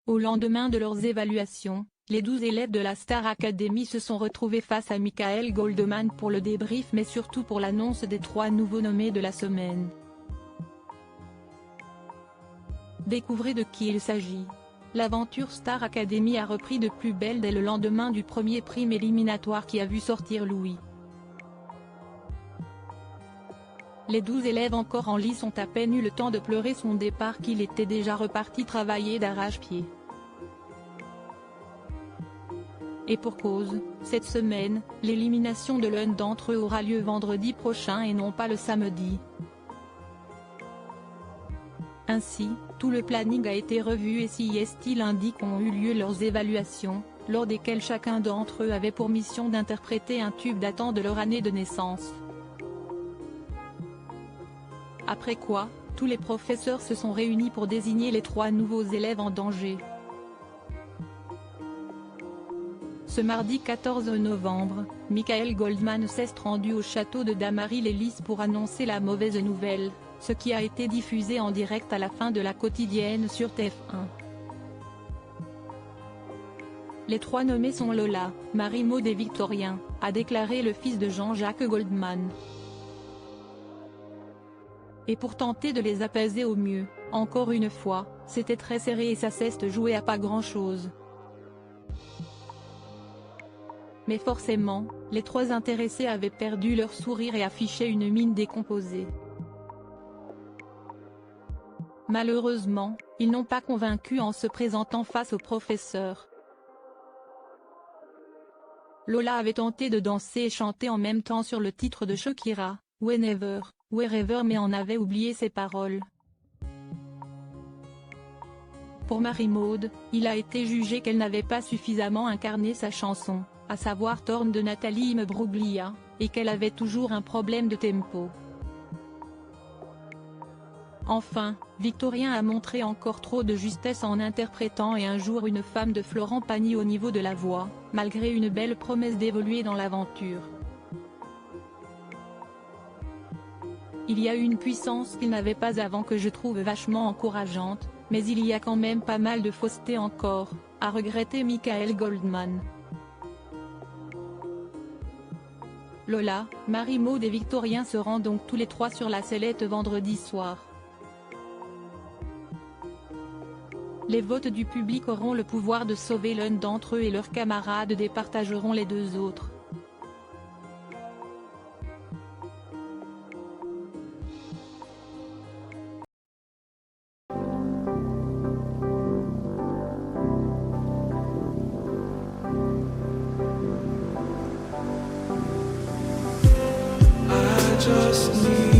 Au lendemain de leurs évaluations, les 12 élèves de la Star Academy se sont retrouvés face à Michael Goldman pour le débrief mais surtout pour l'annonce des 3 nouveaux nommés de la semaine. Découvrez de qui il s'agit. L'aventure Star Academy a repris de plus belle dès le lendemain du premier prime éliminatoire qui a vu sortir Louis. Les 12 élèves encore en lice ont à peine eu le temps de pleurer son départ qu'il était déjà reparti travailler d'arrache-pied. Et pour cause, cette semaine, l'élimination de l'un d'entre eux aura lieu vendredi prochain et non pas le samedi. Ainsi, tout le planning a été revu et CIST lundi qu'ont eu lieu leurs évaluations, lors desquelles chacun d'entre eux avait pour mission d'interpréter un tube datant de leur année de naissance. Après quoi, tous les professeurs se sont réunis pour désigner les 3 nouveaux élèves en danger. Ce mardi 14 novembre, Michael Goldman s'est rendu au château de Damary-les-Lys pour annoncer la mauvaise nouvelle, ce qui a été diffusé en direct à la fin de la quotidienne sur TF1. Les 3 nommés sont Lola, Marie-Maude et Victorien, a déclaré le fils de Jean-Jacques Goldman. Et pour tenter de les apaiser au mieux, encore une fois, c'était très serré et ça s'est joué à pas grand-chose. Mais forcément, les 3 intéressés avaient perdu leur sourire et affichaient une mine décomposée. Malheureusement, ils n'ont pas convaincu en se présentant face au professeur. Lola avait tenté de danser et chanter en même temps sur le titre de Shakira, Whenever, Wherever mais en avait oublié ses paroles. Pour Marie-Maude, il a été jugé qu'elle n'avait pas suffisamment incarné sa chanson, à savoir Torn de Nathalie Imbruglia, et qu'elle avait toujours un problème de tempo. Enfin, Victorien a montré encore trop de justesse en interprétant Et un jour une femme de Florent Pagny au niveau de la voix, malgré une belle promesse d'évoluer dans l'aventure. Il y a une puissance qu'il n'avait pas avant que je trouve vachement encourageante, mais il y a quand même pas mal de fausseté encore, a regretté Michael Goldman. Lola, Marie-Maude et Victorien se rendent donc tous les 3 sur la sellette vendredi soir. Les votes du public auront le pouvoir de sauver l'un d'entre eux et leurs camarades départageront les 2 autres. I just need